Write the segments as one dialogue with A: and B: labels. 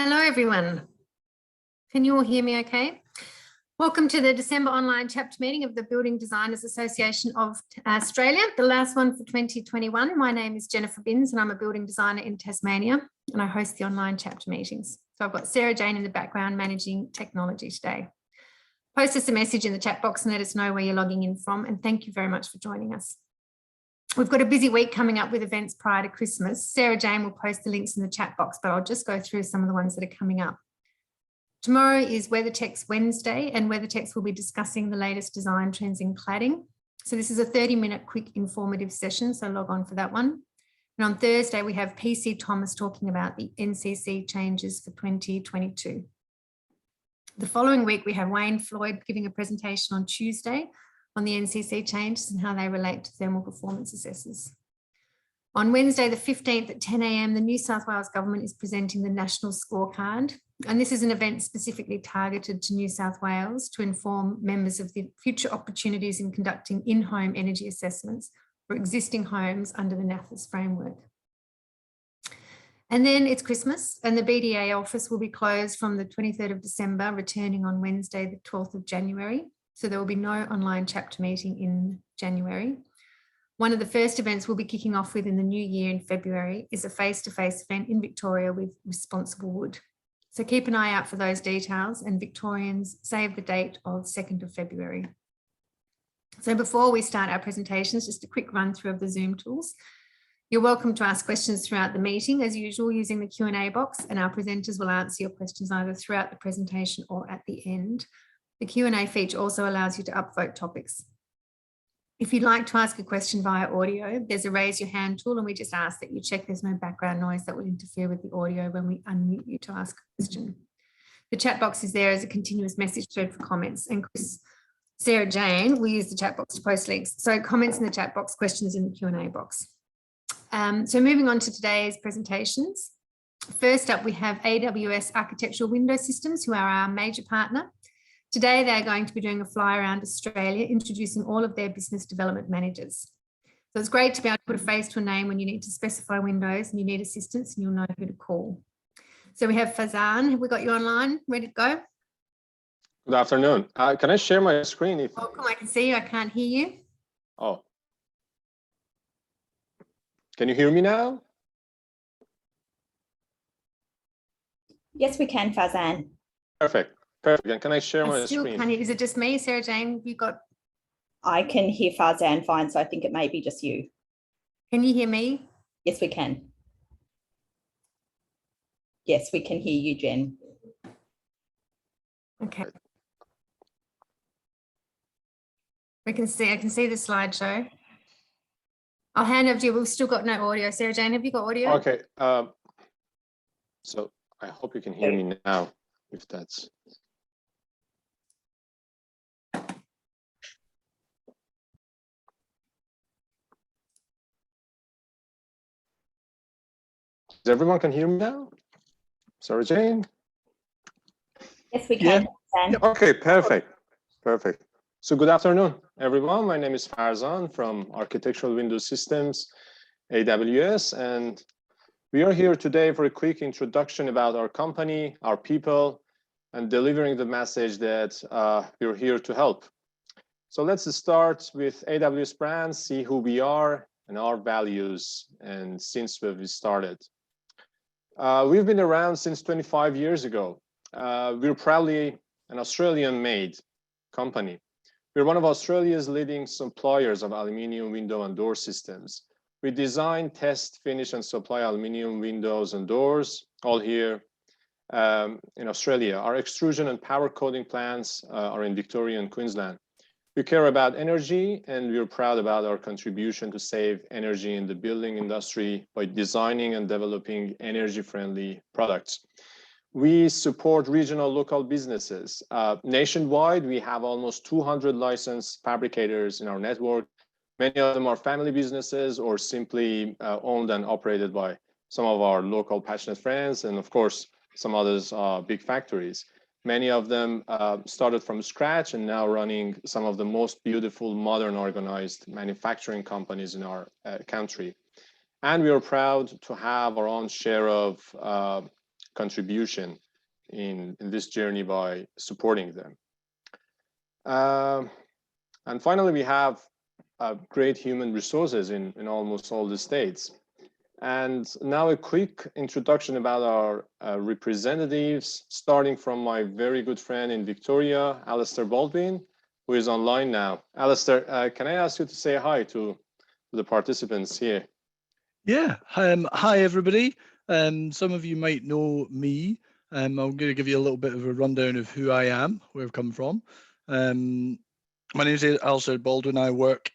A: Hello, everyone. Can you all hear me okay? Welcome to the December online chapter meeting of the Building Designers Association of Australia, the last one for 2021. My name is Jennifer Binns and I'm a building designer in Tasmania and I host the online chapter meetings. So I've got Sarah Jane in the background managing technology today. Post us a message in the chat box and let us know where you're logging in from, and thank you very much for joining us. We've got a busy week coming up with events prior to Christmas. Sarah Jane will post the links in the chat box, but I'll just go through some of the ones that are coming up. Tomorrow is WeatherTech's Wednesday, and WeatherTech's will be discussing the latest design trends in cladding. So this is a 30-minute quick informative session, so log on for that one. And on Thursday, we have PC Thomas talking about the NCC changes for 2022. The following week, we have Wayne Floyd giving a presentation on Tuesday on the NCC changes and how they relate to thermal performance assessors. On Wednesday, the 15th at 10 a.m, the New South Wales Government is presenting the National Scorecard. And this is an event specifically targeted to New South Wales to inform members of the future opportunities in conducting in-home energy assessments for existing homes under the NAFIS framework. And then it's Christmas and the BDAA office will be closed from the 23rd of December, returning on Wednesday, the 12th of January. So there will be no online chapter meeting in January. One of the first events we'll be kicking off with in the new year in February is a face-to-face event in Victoria with Responsible Wood. So keep an eye out for those details, and Victorians save the date of 2nd of February. So before we start our presentations, just a quick run through of the Zoom tools. You're welcome to ask questions throughout the meeting as usual using the Q&A box, and our presenters will answer your questions either throughout the presentation or at the end. The Q&A feature also allows you to upvote topics. If you'd like to ask a question via audio, there's a raise your hand tool, and we just ask that you check there's no background noise that will interfere with the audio when we unmute you to ask a question. The chat box is there as a continuous message thread for comments, and Sarah Jane will use the chat box to post links. So comments in the chat box, questions in the Q&A box. So moving on to today's presentations. First up, we have AWS Architectural Window Systems, who are our major partner. Today, they're going to be doing a fly around Australia, introducing all of their business development managers. So it's great to be able to put a face to a name when you need to specify windows and you need assistance and you'll know who to call. So we have Fazan. Have we got you online? Ready to go?
B: Good afternoon. Can I share my screen?
A: Welcome. I can see you. I can't hear you.
B: Oh. Can you hear me now?
C: Yes, we can, Fazan.
B: Perfect. Perfect. And can I share my screen?
A: Is it just me, Sarah Jane? Have you got?
C: I can hear Fazan fine, so I think it may be just you.
A: Can you hear me?
C: Yes, we can. Yes, we can hear you, Jen.
A: Okay. I can see the slideshow. I'll hand over to you. We've still got no audio. Sarah Jane, have you got audio?
B: Okay. So I hope you can hear me now, if that's. Does everyone can hear me now? Sarah Jane?
C: Yes, we can.
B: Yeah. Okay, perfect. Perfect. So good afternoon, everyone. My name is Farzan from Architectural Window Systems, AWS, and we are here today for a quick introduction about our company, our people, and delivering the message that we're here to help. So let's start with AWS brand, see who we are and our values, and since we started. We've been around since 25 years ago. We're proudly an Australian-made company. We're one of Australia's leading suppliers of aluminium window and door systems. We design, test, finish, and supply aluminium windows and doors, all here in Australia. Our extrusion and powder coating plants are in Victoria and Queensland. We care about energy, and we're proud about our contribution to save energy in the building industry by designing and developing energy-friendly products. We support regional local businesses. Nationwide, we have almost 200 licensed fabricators in our network. Many of them are family businesses or simply owned and operated by some of our local passionate friends, and of course, some others are big factories. Many of them started from scratch and now running some of the most beautiful, modern, organized manufacturing companies in our country. And we are proud to have our own share of contribution in this journey by supporting them. And finally, we have great human resources in almost all the states. And now a quick introduction about our representatives, starting from my very good friend in Victoria, Alistair Baldwin, who is online now. Alistair, can I ask you to say hi to the participants here?
D: Yeah, hi everybody. Some of you might know me. I'm going to give you a little bit of a rundown of who I am, where I've come from. My name is Alistair Baldwin. I work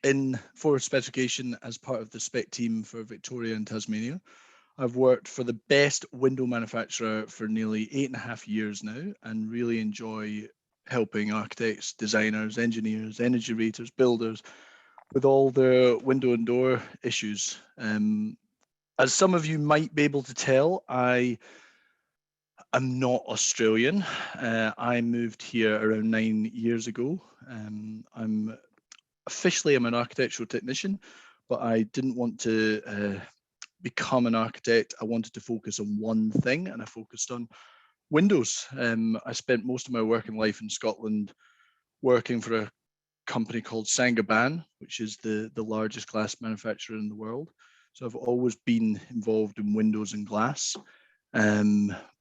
D: for specification as part of the spec team for Victoria and Tasmania. I've worked for the best window manufacturer for nearly 8.5 years now, and really enjoy helping architects, designers, engineers, energy raters, builders with all their window and door issues. As some of you might be able to tell, I am not Australian. I moved here around 9 years ago. I'm an architectural technician, but I didn't want to become an architect. I wanted to focus on one thing, and I focused on windows. I spent most of my working life in Scotland working for a company called Saint-Gobain, which is the largest glass manufacturer in the world. So I've always been involved in windows and glass.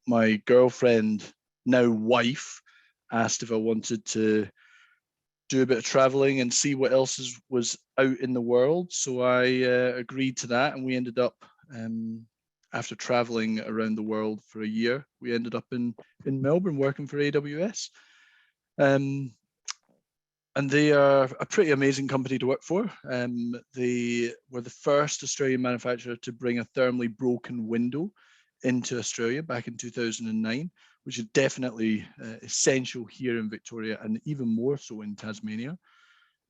D: My girlfriend, now wife, asked if I wanted to do a bit of traveling and see what else was out in the world. So I agreed to that, and we ended up, after traveling around the world for a year, we ended up in Melbourne working for AWS. And they are a pretty amazing company to work for. They were the first Australian manufacturer to bring a thermally broken window into Australia back in 2009, which is definitely essential here in Victoria and even more so in Tasmania.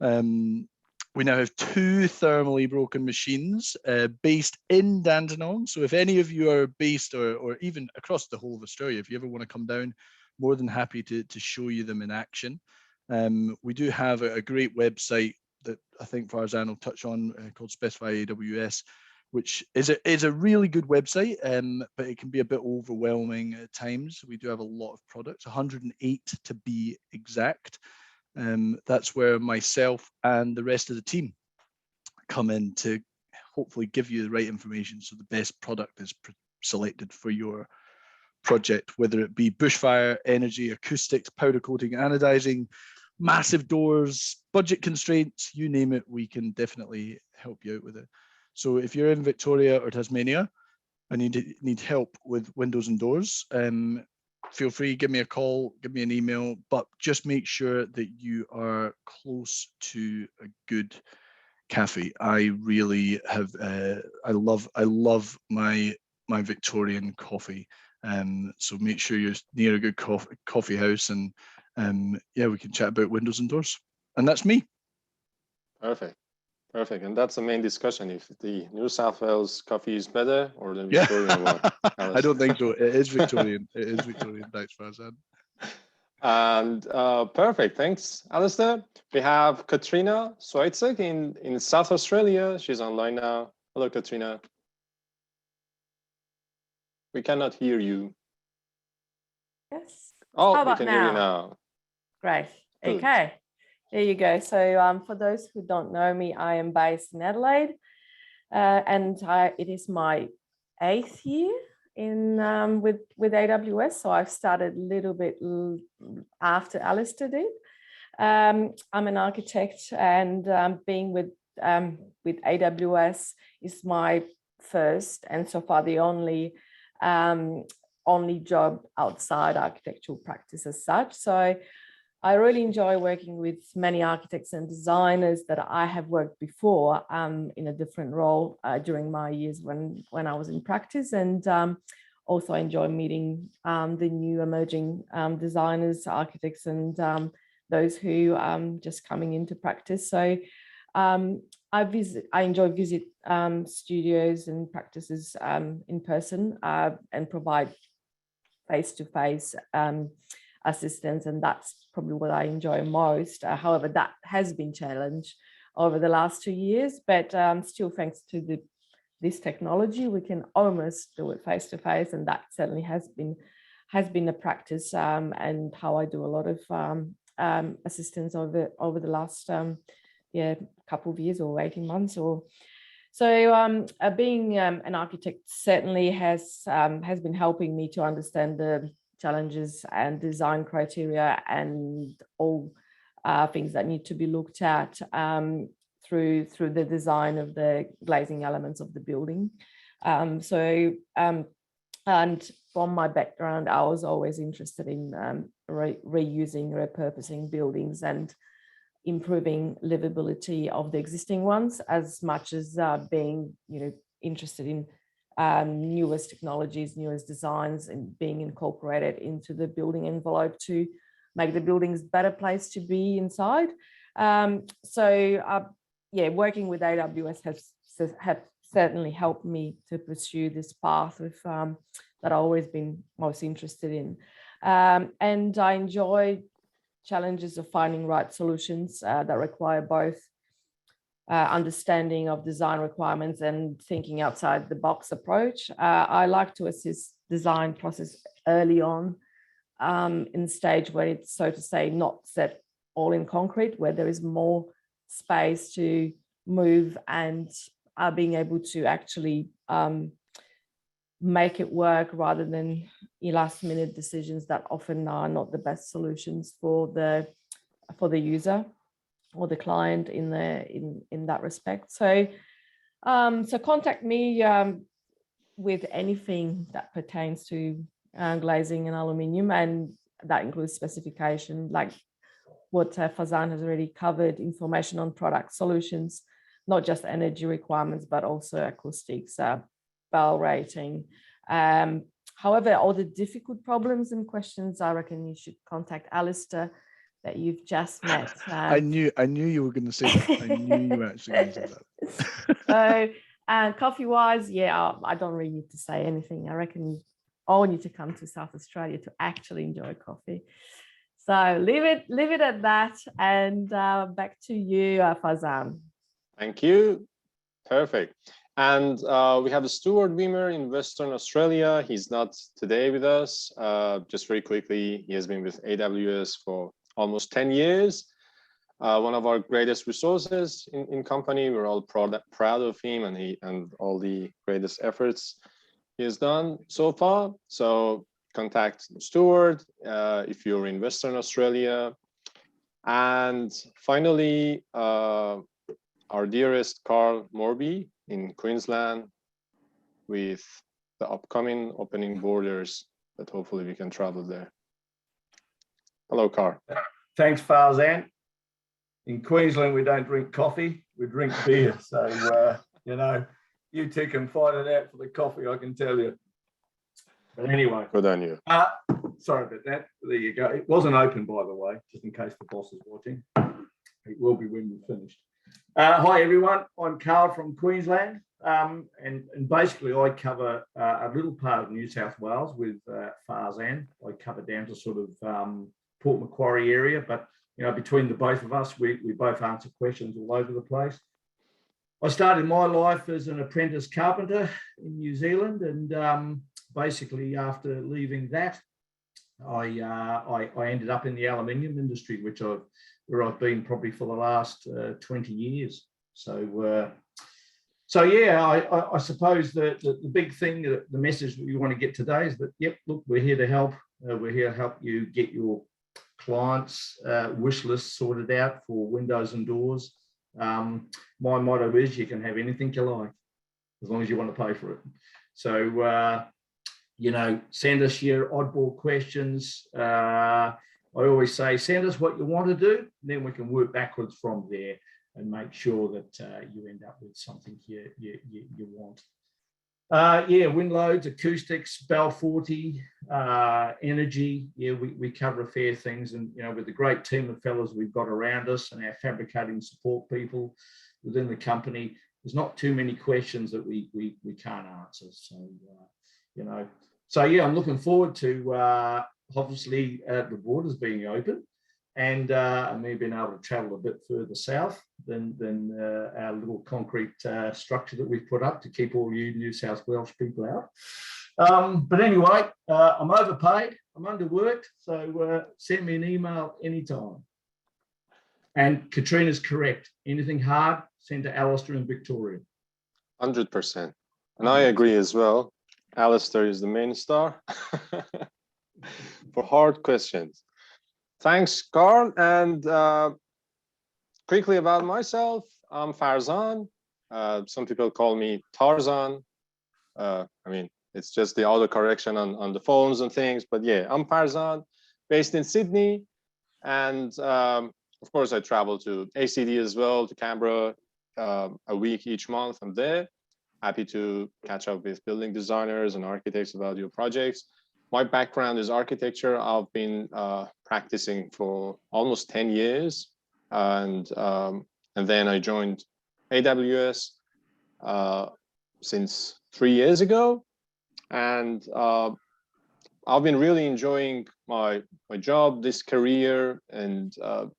D: We now have 2 thermally broken machines based in Dandenong. So if any of you are based or even across the whole of Australia, if you ever want to come down, more than happy to show you them in action. We do have a great website that I think Farzan will touch on called Specify AWS, which is a really good website, but it can be a bit overwhelming at times. We do have a lot of products, 108 to be exact. That's where myself and the rest of the team come in to hopefully give you the right information so the best product is selected for your project, whether it be bushfire, energy, acoustics, powder coating, anodizing, massive doors, budget constraints, you name it, we can definitely help you out with it. So if you're in Victoria or Tasmania and you need help with windows and doors, feel free, give me a call, give me an email, but just make sure that you are close to a good cafe. I really have, I love my Victorian coffee. So make sure you're near a good coffee house, and yeah, we can chat about windows and doors. And that's me.
B: Perfect. And that's the main discussion, if the New South Wales coffee is better or the Victorian one.
D: I don't think so. It is Victorian. It is Victorian. Thanks, Farzan.
B: And perfect. Thanks, Alistair. We have Katrina Swiatek in South Australia. She's online now. Hello, Katrina. We cannot hear you.
E: Yes.
B: Oh,
E: How
B: we
E: about
B: can hear you now.
E: Great.
B: Good.
E: Okay. There you go. So for those who don't know me, I am based in Adelaide, and it is my 8th year in with AWS. So I've started a little bit after Alistair did. I'm an architect, and being with AWS is my first and so far the only job outside architectural practice as such. So I really enjoy working with many architects and designers that I have worked before in a different role during my years when I was in practice, and also I enjoy meeting the new emerging designers, architects, and those who just coming into practice. So I enjoy visit studios and practices in person and provide face-to-face assistance, and that's probably what I enjoy most. However, that has been challenged over the last 2 years, but still thanks to the this technology, we can almost do it face to face, and that certainly has been a practice, and how I do a lot of assistance over the last couple of years or 18 months or so. Being an architect certainly has been helping me to understand the challenges and design criteria and all things that need to be looked at through the design of the glazing elements of the building. And from my background, I was always interested in reusing, repurposing buildings and improving livability of the existing ones, as much as being, interested in newest technologies, newest designs, and being incorporated into the building envelope to make the buildings a better place to be inside. Working with AWS has certainly helped me to pursue this path of that I've always been most interested in. And I enjoy challenges of finding right solutions that require both understanding of design requirements and thinking outside the box approach. I like to assist design process early on in stage where it's, so to say, not set all in concrete, where there is more space to move and being able to actually make it work rather than last minute decisions that often are not the best solutions for the user or the client in that respect. So contact me with anything that pertains to glazing and aluminium, and that includes specification, like what Fazan has already covered, information on product solutions, not just energy requirements, but also acoustics, bell rating. However, all the difficult problems and questions, I reckon you should contact Alistair, that you've just met.
D: I knew you were going to say that. I knew you were actually going to say that.
E: So, and coffee-wise, I don't really need to say anything. I reckon you all need to come to South Australia to actually enjoy coffee. So leave it at that, and back to you, Fazan.
B: Thank you. Perfect. And we have Stuart Wimmer in Western Australia. He's not today with us. Just very quickly, he has been with AWS for almost 10 years. One of our greatest resources in company. We're all proud of him and all the greatest efforts he has done so far. So contact Stuart if you're in Western Australia. And finally, our dearest Carl Morby in Queensland, with the upcoming opening borders that hopefully we can travel there. Hello, Carl.
F: Thanks, Farzan. In Queensland, we don't drink coffee, we drink beer. So, you two can fight it out for the coffee, I can tell you. But anyway.
B: Good on you.
F: Sorry about that. There you go. It wasn't open, by the way, just in case the boss is watching. It will be when we're finished. Hi, everyone. I'm Carl from Queensland. And basically, I cover a little part of New South Wales with Farzan. I cover down to sort of Port Macquarie area, but between the both of us, we both answer questions all over the place. I started my life as an apprentice carpenter in New Zealand, and basically after leaving that, I ended up in the aluminium industry, where I've been probably for the last 20 years. So I suppose the big thing, the message that we want to get today is that, yep, look, we're here to help. We're here to help you get your clients' wish list sorted out for windows and doors. My motto is you can have anything you like, as long as you want to pay for it. So, send us your oddball questions. I always say, send us what you want to do, then we can work backwards from there and make sure that you end up with something you want. Wind loads, acoustics, Bell 40, energy. We cover a fair things, and with the great team of fellows we've got around us and our fabricating support people within the company, there's not too many questions that we can't answer. So I'm looking forward to obviously the borders being open. and me being able to travel a bit further south than our little concrete structure that we've put up to keep all you New South Wales people out. But anyway, I'm overpaid, I'm underworked, so send me an email anytime. And Katrina's correct. Anything hard, send to Alistair in Victoria.
B: 100%. And I agree as well. Alistair is the main star for hard questions. Thanks, Carl. And quickly about myself, I'm Farzan. Some people call me Tarzan. I mean, it's just the auto correction on the phones and things. But yeah, I'm Farzan, based in Sydney. And of course, I travel to ACD as well, to Canberra, a week each month. I'm there. Happy to catch up with building designers and architects about your projects. My background is architecture. I've been practicing for almost 10 years. And then I joined AWS since 3 years ago. And I've been really enjoying my job, this career, and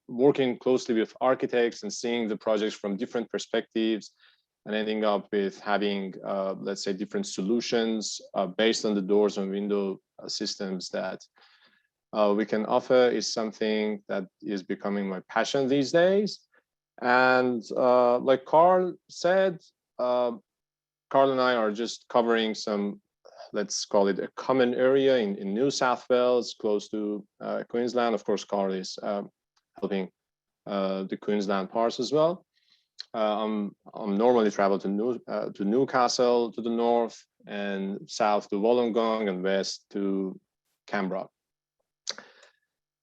B: working closely with architects and seeing the projects from different perspectives, and ending up with having, let's say, different solutions based on the doors and window systems that we can offer is something that is becoming my passion these days. And like Carl said, Carl and I are just covering some, let's call it a common area in New South Wales, close to Queensland. Of course, Carl is helping the Queensland parts as well. I'm normally travel to Newcastle to the north, and south to Wollongong, and west to Canberra.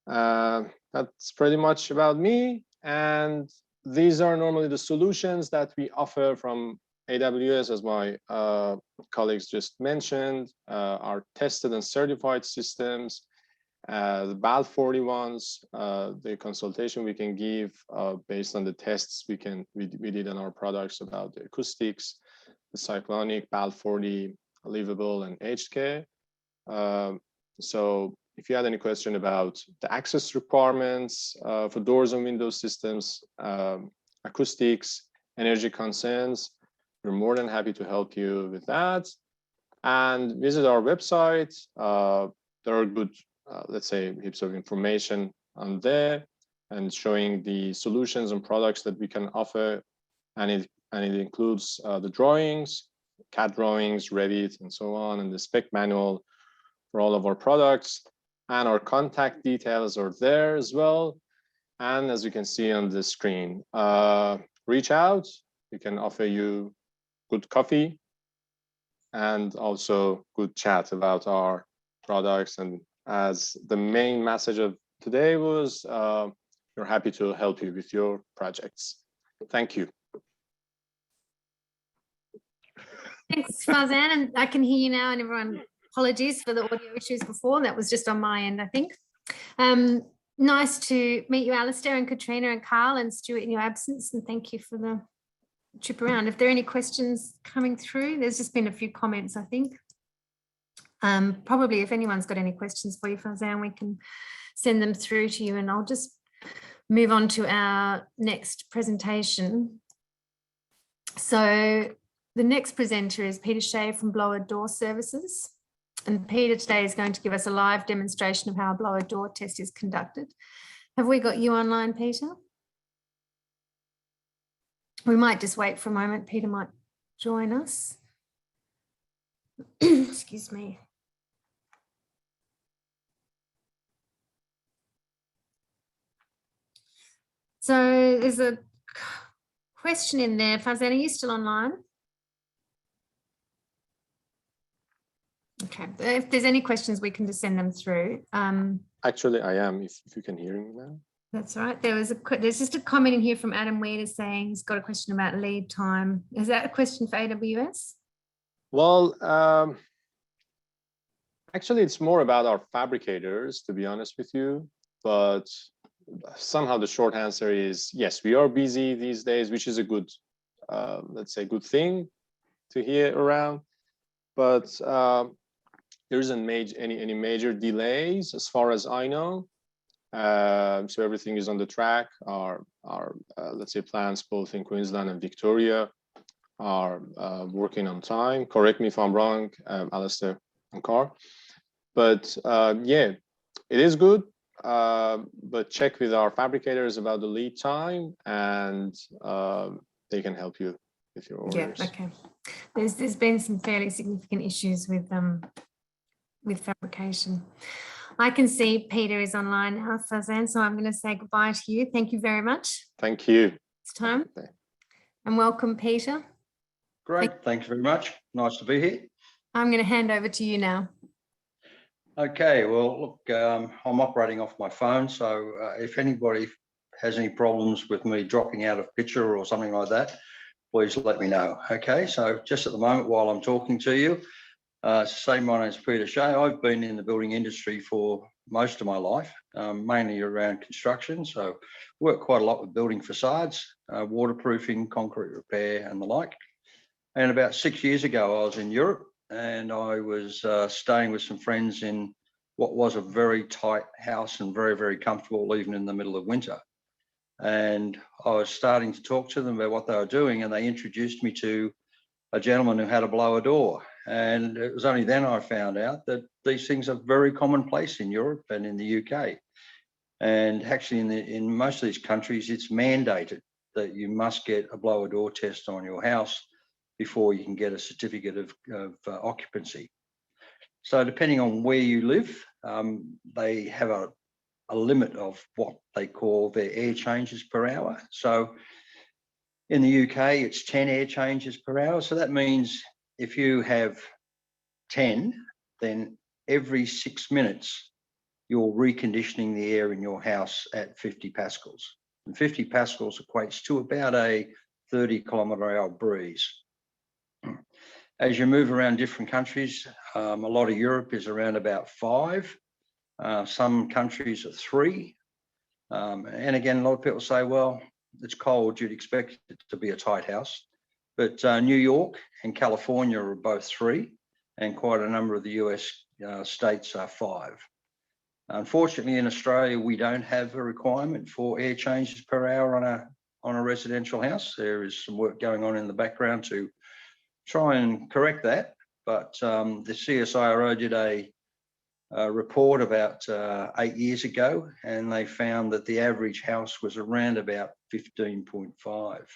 B: That's pretty much about me. And these are normally the solutions that we offer from AWS, as my colleagues just mentioned, are tested and certified systems. The BAL 40 ones, the consultation we can give based on the tests we did on our products about the acoustics, the cyclonic, BAL 40, livable, and aged care. So if you had any question about the access requirements for doors and window systems, acoustics, energy concerns, we're more than happy to help you with that. And visit our website. There are good, let's say, heaps of information on there and showing the solutions and products that we can offer. And it includes the drawings, CAD drawings, Revit, and so on, and the spec manual for all of our products. And our contact details are there as well. And as you can see on the screen, reach out. We can offer you good coffee and also good chat about our products. And as the main message of today was, we're happy to help you with your projects. Thank you.
A: Thanks, Farzan. And I can hear you now, and everyone, apologies for the audio issues before. That was just on my end, I think. Nice to meet you, Alistair and Katrina and Carl and Stuart in your absence. And thank you for the trip around. If there are any questions coming through, there's just been a few comments, I think. Probably if anyone's got any questions for you, Farzan, we can send them through to you, and I'll just move on to our next presentation. So the next presenter is Peter Shea from Blower Door Services. And Peter today is going to give us a live demonstration of how a blower door test is conducted. Have we got you online, Peter? We might just wait for a moment. Peter might join us. Excuse me. So there's a question in there. Farzan, are you still online? Okay, if there's any questions, we can just send them through.
B: Actually, I am, if you can hear me now.
A: That's right. There's just a comment in here from Adam Weeder saying he's got a question about lead time. Is that a question for AWS?
B: Well, actually, it's more about our fabricators, to be honest with you. But somehow the short answer is yes, we are busy these days, which is a good, let's say, good thing to hear around. But there isn't any major delays as far as I know. So everything is on the track. Our let's say plants both in Queensland and Victoria are working on time. Correct me if I'm wrong, Alistair and Carl. But yeah, it is good. But check with our fabricators about the lead time, and they can help you with your orders.
A: Yeah, okay. There's been some fairly significant issues with fabrication. I can see Peter is online now, Fazan, so I'm going to say goodbye to you. Thank you very much.
B: Thank you.
A: It's time. And welcome, Peter.
G: Great, thanks very much. Nice to be here.
A: I'm going to hand over to you now.
G: Okay, well, look, I'm operating off my phone, so if anybody has any problems with me dropping out of picture or something like that, please let me know. Okay, so just at the moment while I'm talking to you, say my name is Peter Shea. I've been in the building industry for most of my life, mainly around construction. So work quite a lot with building facades, waterproofing, concrete repair and the like. And about 6 years ago, I was in Europe and I was staying with some friends in what was a very tight house and very, very comfortable even in the middle of winter. And I was starting to talk to them about what they were doing, and they introduced me to a gentleman who had a blower door. And it was only then I found out that these things are very commonplace in Europe and in the UK. And actually in most of these countries, it's mandated that you must get a blower door test on your house before you can get a certificate of occupancy. So depending on where you live, they have a limit of what they call their air changes per hour. So in the UK, it's 10 air changes per hour. So that means if you have 10, then every 6 minutes, you're reconditioning the air in your house at 50 pascals. And 50 pascals equates to about a 30-kilometre-hour breeze. As you move around different countries, a lot of Europe is around about 5. Some countries are 3. And again, a lot of people say, well, it's cold, you'd expect it to be a tight house. But New York and California are both 3, and quite a number of the US states are 5. Unfortunately, in Australia, we don't have a requirement for air changes per hour on a residential house. There is some work going on in the background to try and correct that. But the CSIRO did a report about 8 years ago, and they found that the average house was around about 15.5.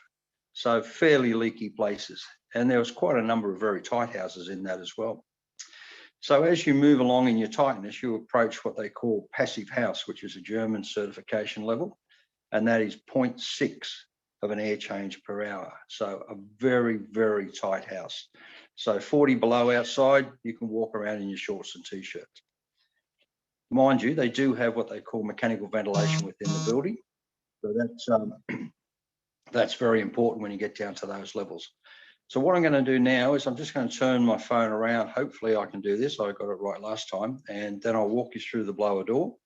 G: So fairly leaky places. And there was quite a number of very tight houses in that as well. So as you move along in your tightness, you approach what they call passive house, which is a German certification level, and that is 0.6 of an air change per hour. So a very, very tight house. So 40 below outside, you can walk around in your shorts and t-shirts. Mind you, they do have what they call mechanical ventilation within the building. So that's very important when you get down to those levels. So what I'm going to do now is I'm just going to turn my phone around. Hopefully I can do this. I got it right last time. And then I'll walk you through the blower door.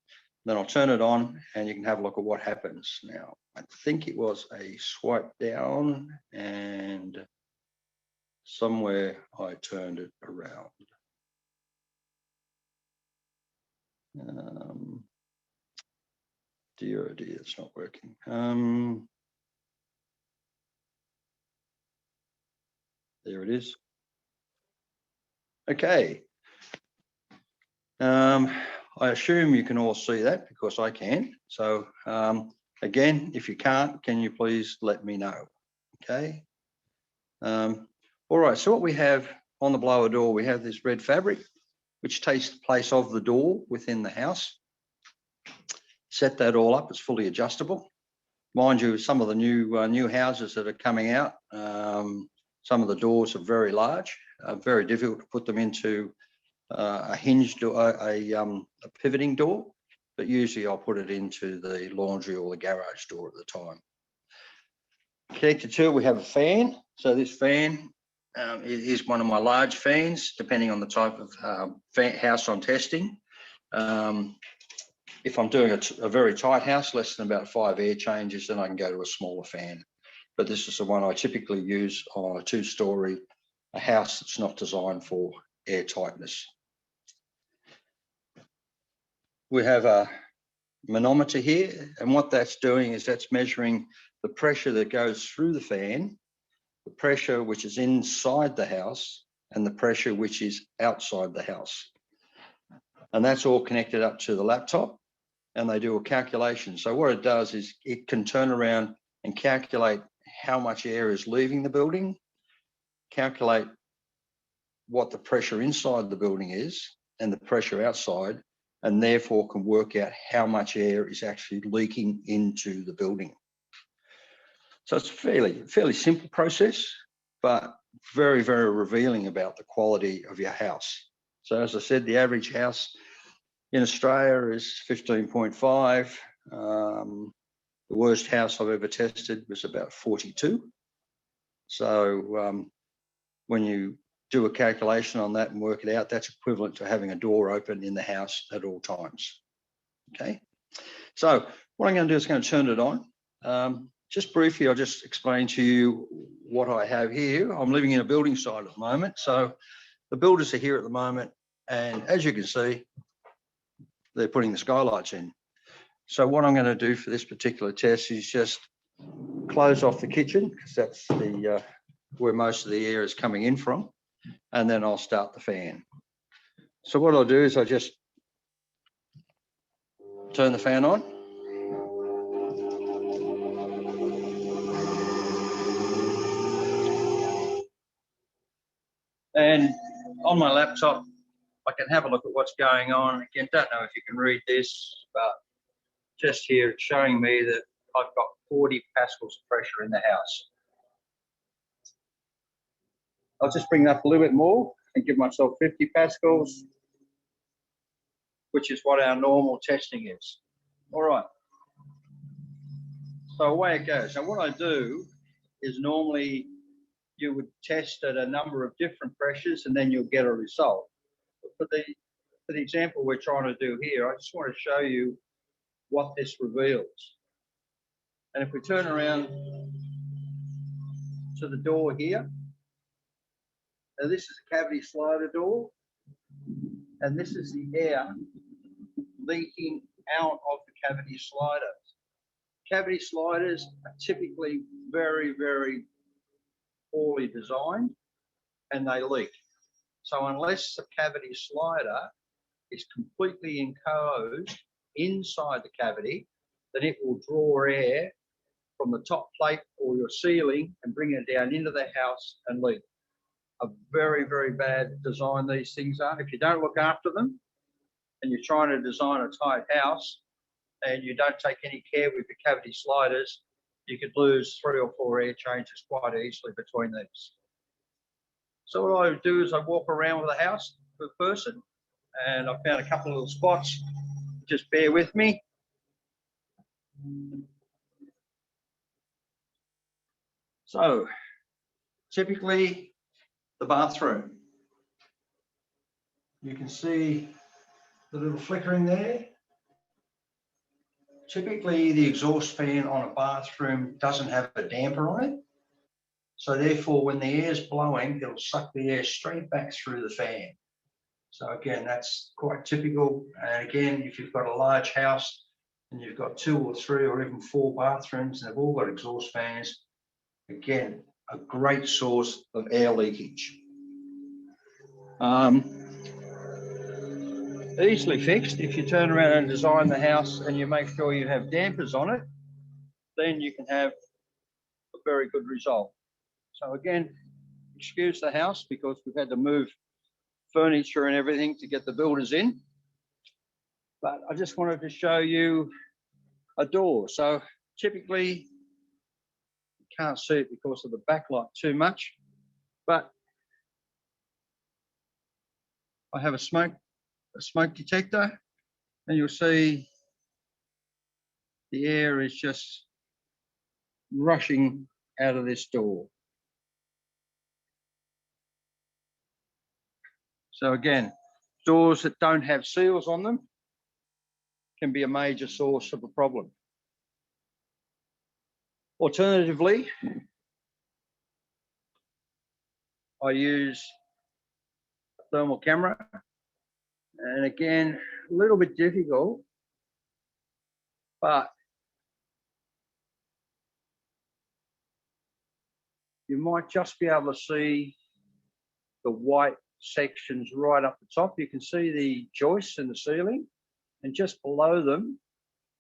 G: Then I'll turn it on and you can have a look at what happens. Now, I think it was a swipe down and somewhere I turned it around. Dear, oh dear, it's not working. There it is. Okay. I assume you can all see that because I can. So again, if you can't, can you please let me know? Okay. All right, so what we have on the blower door, we have this red fabric, which takes the place of the door within the house. Set that all up, it's fully adjustable. Mind you, some of the new houses that are coming out, some of the doors are very large, very difficult to put them into a hinged door, a pivoting door, but usually I'll put it into the laundry or the garage door at the time. Connected to it, we have a fan. So this fan is one of my large fans, depending on the type of house I'm testing. If I'm doing a very tight house, less than about 5 air changes, then I can go to a smaller fan. But this is the one I typically use on a 2-story house that's not designed for air tightness. We have a manometer here, and what that's doing is that's measuring the pressure that goes through the fan, the pressure which is inside the house, and the pressure which is outside the house. And that's all connected up to the laptop, and they do a calculation. So what it does is it can turn around and calculate how much air is leaving the building, calculate what the pressure inside the building is and the pressure outside, and therefore can work out how much air is actually leaking into the building. So it's a fairly simple process, but very, very revealing about the quality of your house. So as I said, the average house in Australia is 15.5. The worst house I've ever tested was about 42. So when you do a calculation on that and work it out, that's equivalent to having a door open in the house at all times. Okay. So what I'm going to do is going to turn it on. Just briefly, I'll just explain to you what I have here. I'm living in a building site at the moment. So the builders are here at the moment. And as you can see, they're putting the skylights in. So what I'm going to do for this particular test is just close off the kitchen, because that's the where most of the air is coming in from. And then I'll start the fan. So what I'll do is I just turn the fan on. And on my laptop, I can have a look at what's going on. Again, don't know if you can read this, but just here it's showing me that I've got 40 pascals of pressure in the house. I'll just bring that up a little bit more and give myself 50 pascals, which is what our normal testing is. All right. So away it goes. Now what I do is normally you would test at a number of different pressures and then you'll get a result. But for the example we're trying to do here, I just want to show you what this reveals. And if we turn around to the door here, now this is a cavity slider door, and this is the air leaking out of the cavity sliders. Cavity sliders are typically very, very poorly designed and they leak. So unless the cavity slider is completely enclosed inside the cavity, then it will draw air from the top plate or your ceiling and bring it down into the house and leak. A very, very bad design these things are. If you don't look after them and you're trying to design a tight house and you don't take any care with your cavity sliders, you could lose 3 or 4 air changes quite easily between these. So what I do is I walk around with the house with a person, and I found a couple of little spots. Just bear with me. So typically the bathroom. You can see the little flickering there. Typically the exhaust fan on a bathroom doesn't have a damper on it. So therefore when the air is blowing, it'll suck the air straight back through the fan. So again, that's quite typical. And again, if you've got a large house and you've got 2 or 3 or even 4 bathrooms and they've all got exhaust fans, again, a great source of air leakage. Easily fixed. If you turn around and design the house and you make sure you have dampers on it, then you can have a very good result. So again, excuse the house because we've had to move furniture and everything to get the builders in. But I just wanted to show you a door. So typically, you can't see it because of the backlight too much, but I have a smoke detector, and you'll see the air is just rushing out of this door. So again, doors that don't have seals on them can be a major source of a problem. Alternatively, I use a thermal camera, and again, a little bit difficult but you might just be able to see the white sections right up the top. You can see the joists in the ceiling, and just below them,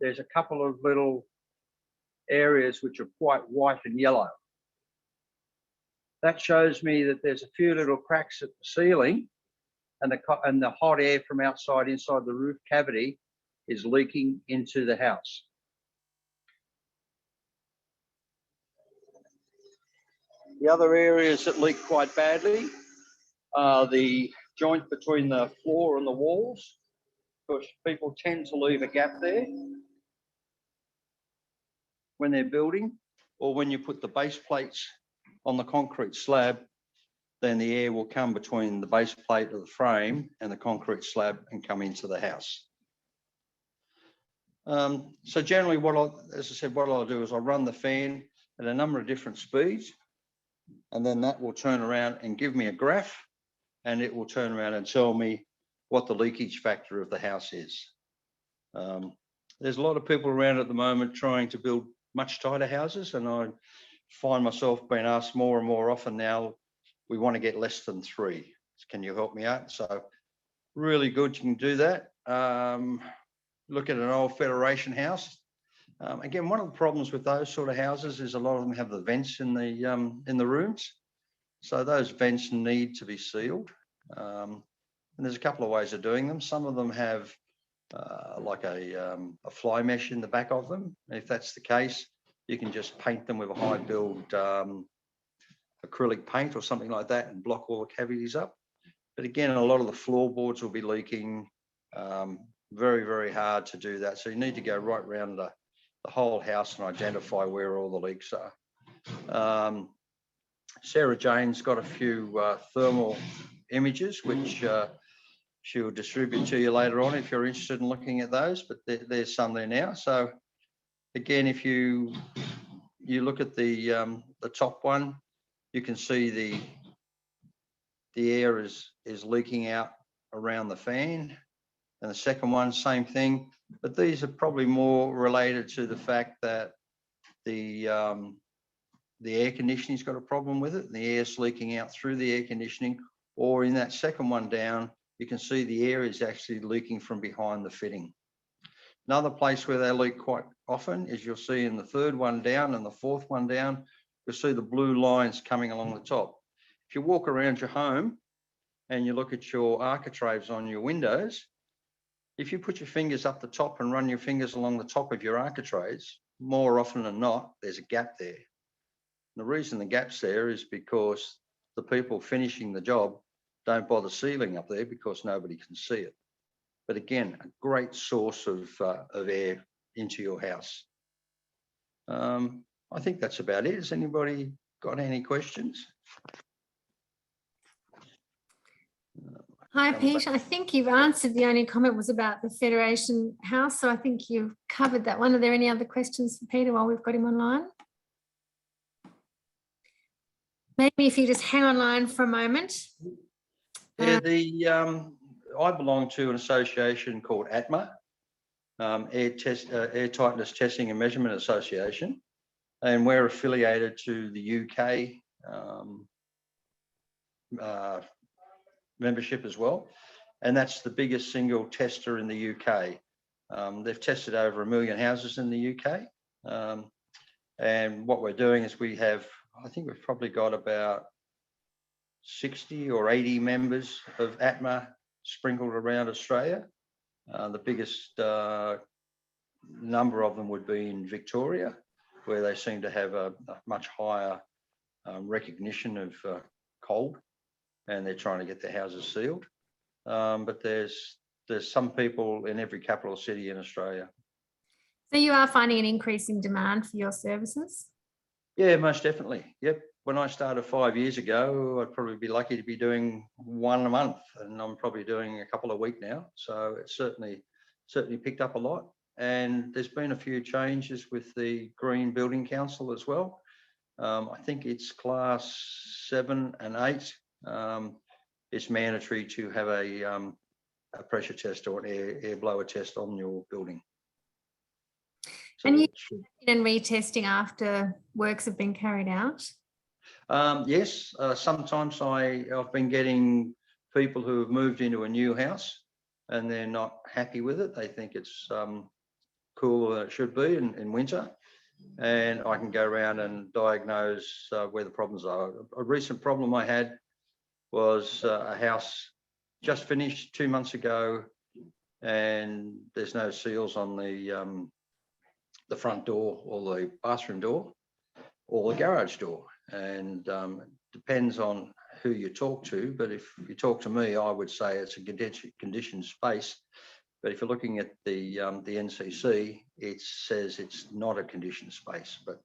G: there's a couple of little areas which are quite white and yellow. That shows me that there's a few little cracks at the ceiling, and the hot air from outside inside the roof cavity is leaking into the house. The other areas that leak quite badly are the joint between the floor and the walls, because people tend to leave a gap there when they're building, or when you put the base plates on the concrete slab, then the air will come between the base plate of the frame and the concrete slab and come into the house. So generally as I said, what I'll do is I'll run the fan at a number of different speeds, and then that will turn around and give me a graph, and it will turn around and tell me what the leakage factor of the house is. There's a lot of people around at the moment trying to build much tighter houses, and I find myself being asked more and more often now, we want to get less than 3. Can you help me out? So really good, you can do that. Look at an old Federation house. Again, one of the problems with those sort of houses is a lot of them have the vents in the rooms. So those vents need to be sealed. And there's a couple of ways of doing them. Some of them have like a fly mesh in the back of them. If that's the case, you can just paint them with a high build acrylic paint or something like that and block all the cavities up. But again, a lot of the floorboards will be leaking. Very, very hard to do that. So you need to go right around the whole house and identify where all the leaks are. Sarah Jane's got a few thermal images, which she'll distribute to you later on if you're interested in looking at those, but there's some there now. So again, if you look at the top one, you can see the air is leaking out around the fan. And the second one, same thing, but these are probably more related to the fact that the air conditioning's got a problem with it, and the air's leaking out through the air conditioning. Or in that second one down, you can see the air is actually leaking from behind the fitting. Another place where they leak quite often is you'll see in the third one down and the fourth one down, you'll see the blue lines coming along the top. If you walk around your home and you look at your architraves on your windows, if you put your fingers up the top and run your fingers along the top of your architraves, more often than not, there's a gap there. And the reason the gap's there is because the people finishing the job don't bother sealing up there because nobody can see it. But again, a great source of air into your house. I think that's about it. Has anybody got any questions?
A: Hi, Pete. I think you've answered. The only comment was about the Federation House, so I think you've covered that one. Are there any other questions for Peter while we've got him online? Maybe if you just hang online for a moment.
G: Yeah, I belong to an association called ATMA, Air Tightness Testing and Measurement Association, and we're affiliated to the UK membership as well, and that's the biggest single tester in the UK. They've tested over 1 million houses in the UK, and what we're doing is I think we've probably got about 60 or 80 members of ATMA sprinkled around Australia. The biggest number of them would be in Victoria, where they seem to have a much higher recognition of cold, and they're trying to get their houses sealed. But there's some people in every capital city in Australia.
A: So you are finding an increase in demand for your services?
G: Yeah, most definitely. Yep. When I started 5 years ago, I'd probably be lucky to be doing 1 a month, and I'm probably doing a couple a week now. So it's certainly picked up a lot. And there's been a few changes with the Green Building Council as well. I think it's class 7 and 8. It's mandatory to have a pressure test or an air blower test on your building.
A: And you
G: it should-
A: and retesting after works have been carried out?
G: Yes, sometimes I've been getting people who have moved into a new house and they're not happy with it. They think it's cooler than it should be in winter. And I can go around and diagnose where the problems are. A recent problem I had was a house just finished 2 months ago, and there's no seals on the front door or the bathroom door or the garage door. And depends on who you talk to, but if you talk to me, I would say it's a conditioned space. But if you're looking at the NCC, it says it's not a conditioned space. But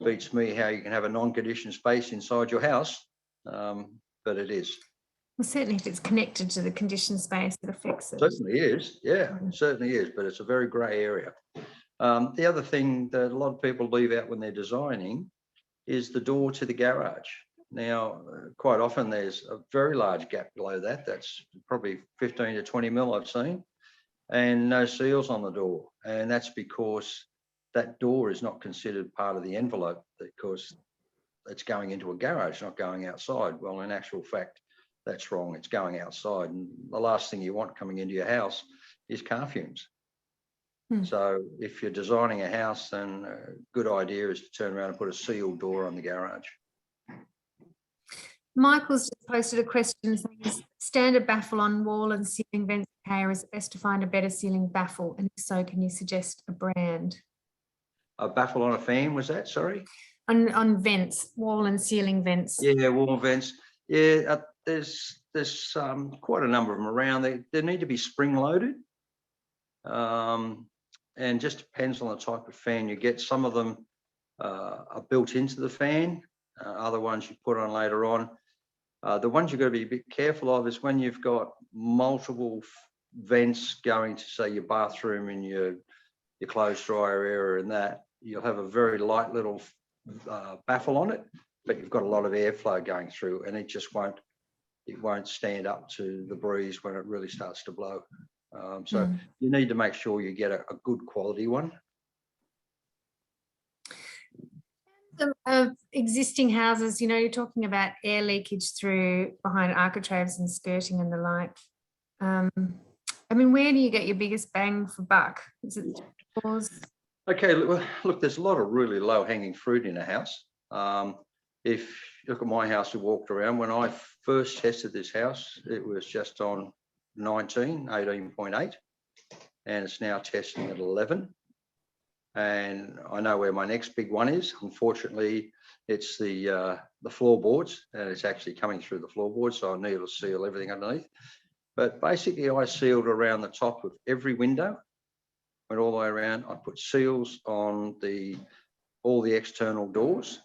G: beats me how you can have a non-conditioned space inside your house, but it is.
A: Well, certainly if it's connected to the conditioned space, it affects it.
G: Certainly is, yeah, certainly is, but it's a very grey area. The other thing that a lot of people leave out when they're designing is the door to the garage. Now, quite often there's a very large gap below that. That's probably 15 to 20 mil I've seen, and no seals on the door. And that's because that door is not considered part of the envelope, because it's going into a garage, not going outside. Well, in actual fact, that's wrong. It's going outside. And the last thing you want coming into your house is car fumes. So if you're designing a house, then a good idea is to turn around and put a sealed door on the garage.
A: Michael's just posted a question saying, is standard baffle on wall and ceiling vents okay, or is it best to find a better ceiling baffle? And if so, can you suggest a brand?
G: A baffle on a fan, was that? Sorry?
A: On vents, wall and ceiling vents.
G: Yeah, wall vents. Yeah, there's quite a number of them around. They need to be spring loaded. And just depends on the type of fan you get. Some of them are built into the fan. Other ones you put on later on. The ones you've got to be a bit careful of is when you've got multiple vents going to, say, your bathroom and your clothes dryer area, and that you'll have a very light little baffle on it, but you've got a lot of airflow going through, and it just won't stand up to the breeze when it really starts to blow. So you need to make sure you get a good quality one.
A: Of existing houses, you know, you're talking about air leakage through behind architraves and skirting and the like. I mean, where do you get your biggest bang for buck? Is it doors?
G: Okay, look, there's a lot of really low-hanging fruit in a house. If you look at my house, we walked around. When I first tested this house, it was just on 18.8, and it's now testing at 11. And I know where my next big one is. Unfortunately, it's the floorboards, and it's actually coming through the floorboards, so I need to seal everything underneath. But basically, I sealed around the top of every window, went all the way around. I put seals on all the external doors,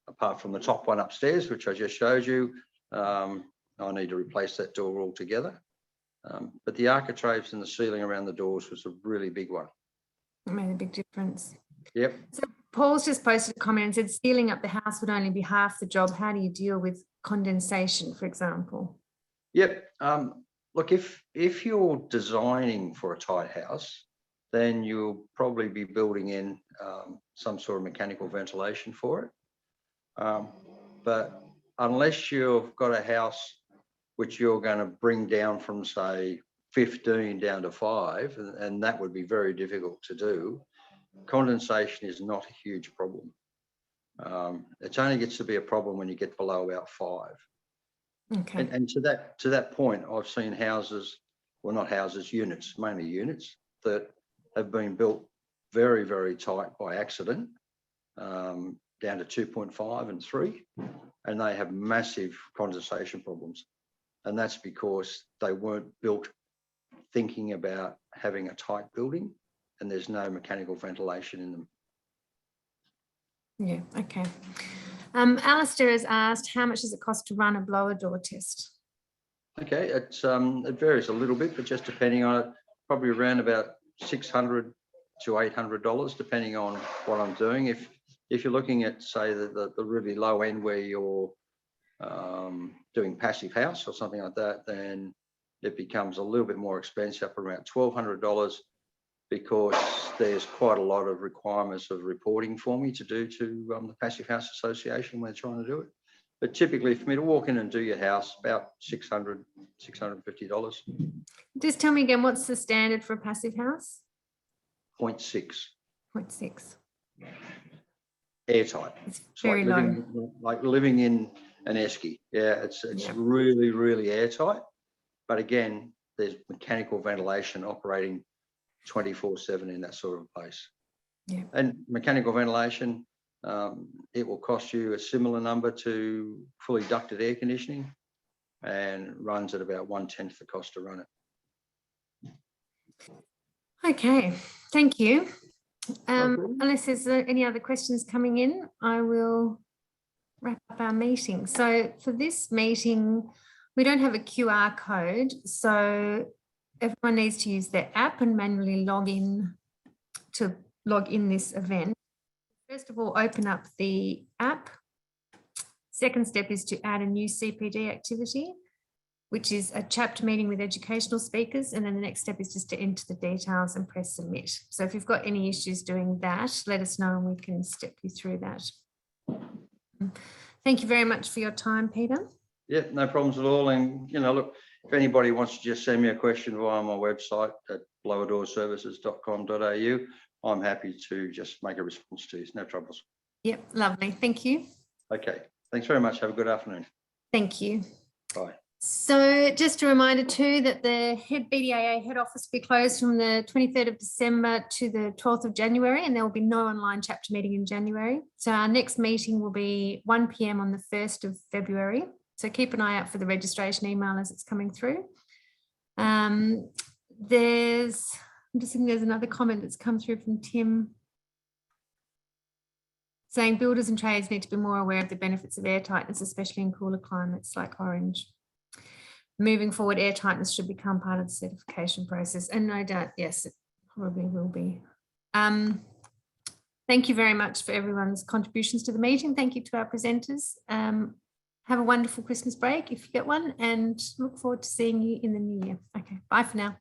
G: apart from the top one upstairs, which I just showed you. I need to replace that door altogether. But the architraves and the ceiling around the doors was a really big one.
A: It made a big difference.
G: Yep.
A: So Paul's just posted a comment and said sealing up the house would only be half the job. How do you deal with condensation, for example?
G: Yep. Look, if you're designing for a tight house, then you'll probably be building in some sort of mechanical ventilation for it. But unless you've got a house which you're going to bring down from, say, 15 down to 5, and that would be very difficult to do, condensation is not a huge problem. It only gets to be a problem when you get below about 5.
A: Okay.
G: And to that point, I've seen houses, well, not houses, units, mainly units, that have been built very, very tight by accident, down to 2.5 and 3, and they have massive condensation problems. And that's because they weren't built thinking about having a tight building, and there's no mechanical ventilation in them.
A: Yeah, okay. Alistair has asked, how much does it cost to run a blower door test?
G: Okay, it varies a little bit, but just depending on it, probably around about $600 to $800, depending on what I'm doing. If you're looking at, say, the really low end where you're doing passive house or something like that, then it becomes a little bit more expensive, up around $1,200. because there's quite a lot of requirements of reporting for me to do to the Passive House Association when they're trying to do it. But typically for me to walk in and do your house, about $600, $650.
A: Just tell me again, what's the standard for a passive house?
G: 0.6.
A: 0.6.
G: Airtight.
A: It's
G: It's
A: very
G: like living in an esky. Yeah, it's
A: Yeah.
G: really, really airtight. But again, there's mechanical ventilation operating 24/7 in that sort of place.
A: Yeah.
G: And mechanical ventilation, it will cost you a similar number to fully ducted air conditioning, and runs at about 1/10 the cost to run it.
A: Okay, thank you.
G: Okay.
A: Unless there's any other questions coming in, I will wrap up our meeting. So for this meeting, we don't have a QR code, so everyone needs to use their app and manually log in to log in this event. First of all, open up the app. Second step is to add a new CPD activity, which is a chapter meeting with educational speakers. And then the next step is just to enter the details and press submit. So if you've got any issues doing that, let us know and we can step you through that. Thank you very much for your time, Peter.
G: Yeah, no problems at all. And, you know, look, if anybody wants to just send me a question via my website at blowerdoorservices.com.au, I'm happy to just make a response to you. No troubles.
A: Yep, lovely. Thank you.
G: Okay. Thanks very much. Have a good afternoon.
A: Thank you.
G: Bye.
A: So just a reminder too that the BDAA head office will be closed from the 23rd of December to the 12th of January, and there will be no online chapter meeting in January. So our next meeting will be 1 p.m. on the 1st of February. So keep an eye out for the registration email as it's coming through. I'm just thinking there's another comment that's come through from Tim saying builders and trades need to be more aware of the benefits of air tightness, especially in cooler climates like Orange. Moving forward, air tightness should become part of the certification process. And no doubt, yes, it probably will be. Thank you very much for everyone's contributions to the meeting. Thank you to our presenters. Have a wonderful Christmas break if you get one, and look forward to seeing you in the new year. Okay, bye for now.